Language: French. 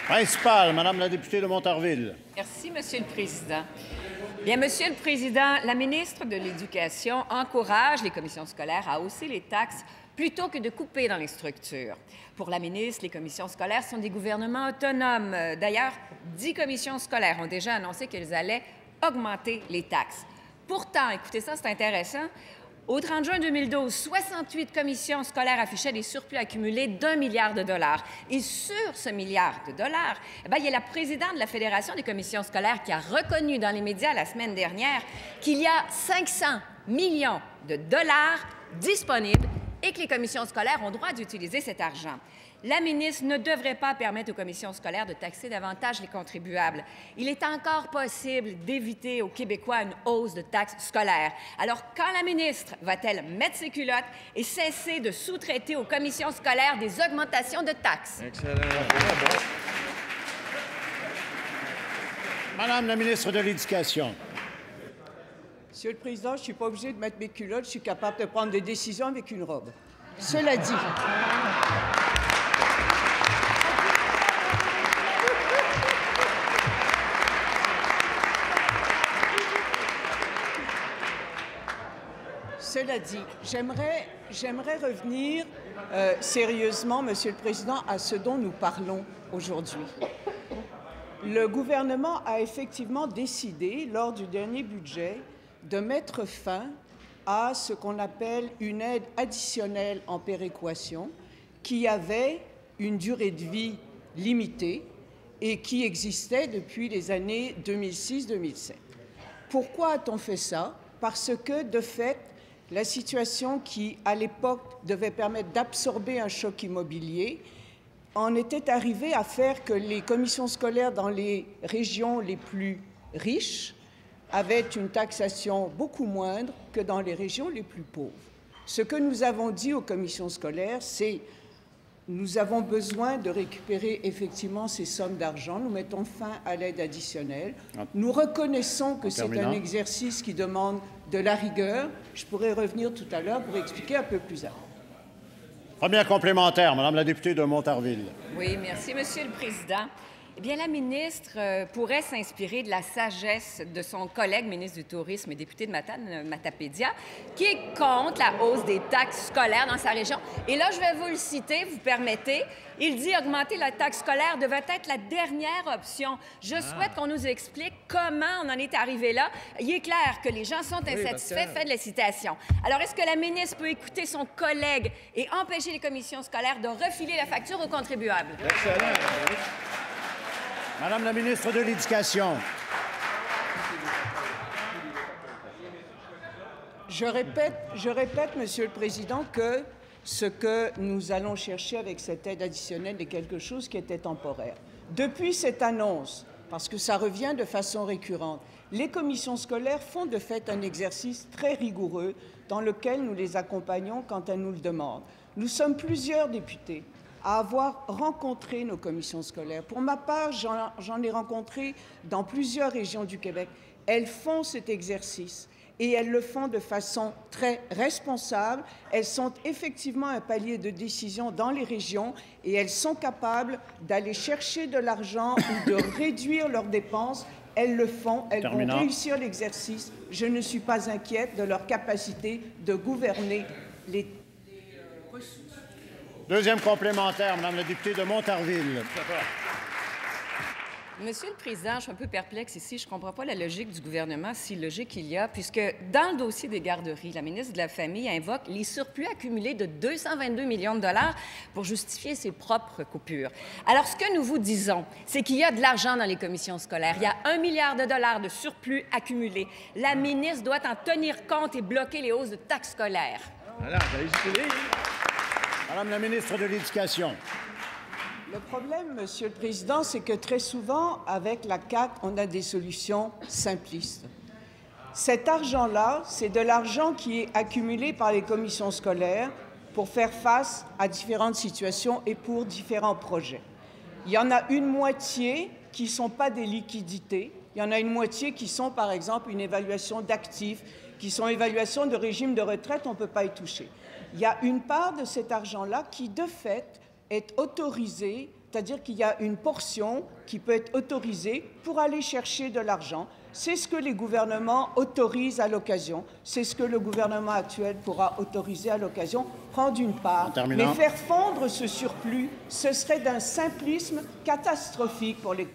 Principal, Madame la députée de Montarville. Merci, Monsieur le Président. Bien, Monsieur le Président, la ministre de l'Éducation encourage les commissions scolaires à hausser les taxes plutôt que de couper dans les structures. Pour la ministre, les commissions scolaires sont des gouvernements autonomes. D'ailleurs, 10 commissions scolaires ont déjà annoncé qu'elles allaient augmenter les taxes. Pourtant, écoutez ça, c'est intéressant, au 30 juin 2012, 68 commissions scolaires affichaient des surplus accumulés d'1 milliard de dollars. Et sur ce milliard de dollars, il y a la présidente de la Fédération des commissions scolaires qui a reconnu dans les médias la semaine dernière qu'il y a 500 millions de dollars disponibles et que les commissions scolaires ont droit d'utiliser cet argent. La ministre ne devrait pas permettre aux commissions scolaires de taxer davantage les contribuables. Il est encore possible d'éviter aux Québécois une hausse de taxes scolaires. Alors, quand la ministre va-t-elle mettre ses culottes et cesser de sous-traiter aux commissions scolaires des augmentations de taxes? Excellent. Madame la ministre de l'Éducation. Monsieur le Président, je ne suis pas obligée de mettre mes culottes. Je suis capable de prendre des décisions avec une robe. Cela dit, j'aimerais revenir sérieusement, Monsieur le Président, à ce dont nous parlons aujourd'hui. Le gouvernement a effectivement décidé, lors du dernier budget, de mettre fin à ce qu'on appelle une aide additionnelle en péréquation, qui avait une durée de vie limitée et qui existait depuis les années 2006-2007. Pourquoi a-t-on fait ça? Parce que, de fait, la situation qui, à l'époque, devait permettre d'absorber un choc immobilier en était arrivée à faire que les commissions scolaires dans les régions les plus riches avaient une taxation beaucoup moindre que dans les régions les plus pauvres. Ce que nous avons dit aux commissions scolaires, c'est nous avons besoin de récupérer effectivement ces sommes d'argent. Nous mettons fin à l'aide additionnelle. Nous reconnaissons que c'est un exercice qui demande de la rigueur. Je pourrais revenir tout à l'heure pour expliquer un peu plus avant. Première complémentaire, Madame la députée de Montarville. Oui, merci, Monsieur le Président. Eh bien, la ministre pourrait s'inspirer de la sagesse de son collègue ministre du Tourisme et député de Matapédia, qui est contre la hausse des taxes scolaires dans sa région. Et là, je vais vous le citer, vous permettez. Il dit augmenter la taxe scolaire devait être la dernière option. Je souhaite qu'on nous explique comment on en est arrivé là. Il est clair que les gens sont insatisfaits. Faites la citation. Alors, est-ce que la ministre peut écouter son collègue et empêcher les commissions scolaires de refiler la facture aux contribuables? Excellent. Madame la ministre de l'Éducation. Je répète, Monsieur le Président, que ce que nous allons chercher avec cette aide additionnelle est quelque chose qui était temporaire. Depuis cette annonce, parce que ça revient de façon récurrente, les commissions scolaires font de fait un exercice très rigoureux dans lequel nous les accompagnons quand elles nous le demandent. Nous sommes plusieurs députés à avoir rencontré nos commissions scolaires. Pour ma part, j'en ai rencontré dans plusieurs régions du Québec. Elles font cet exercice et elles le font de façon très responsable. Elles sont effectivement un palier de décision dans les régions et elles sont capables d'aller chercher de l'argent ou de réduire leurs dépenses. Elles le font, elles vont réussir l'exercice. Je ne suis pas inquiète de leur capacité de gouverner les ressources. Deuxième complémentaire, Madame la députée de Montarville. Monsieur le Président, je suis un peu perplexe ici. Je ne comprends pas la logique du gouvernement, si logique il y a, puisque dans le dossier des garderies, la ministre de la Famille invoque les surplus accumulés de 222 millions de dollars pour justifier ses propres coupures. Alors, ce que nous vous disons, c'est qu'il y a de l'argent dans les commissions scolaires. Il y a 1 milliard de dollars de surplus accumulés. La ministre doit en tenir compte et bloquer les hausses de taxes scolaires. Madame la ministre de l'Éducation. Le problème, Monsieur le Président, c'est que très souvent, avec la CAQ, on a des solutions simplistes. Cet argent-là, c'est de l'argent qui est accumulé par les commissions scolaires pour faire face à différentes situations et pour différents projets. Il y en a une moitié qui ne sont pas des liquidités. Il y en a une moitié qui sont, par exemple, une évaluation d'actifs, qui sont évaluation de régime de retraite, on ne peut pas y toucher. Il y a une part de cet argent-là qui, de fait, est autorisée C'est-à-dire qu'il y a une portion qui peut être autorisée pour aller chercher de l'argent. C'est ce que les gouvernements autorisent à l'occasion. C'est ce que le gouvernement actuel pourra autoriser à l'occasion, prendre une part. Mais faire fondre ce surplus, ce serait d'un simplisme catastrophique pour les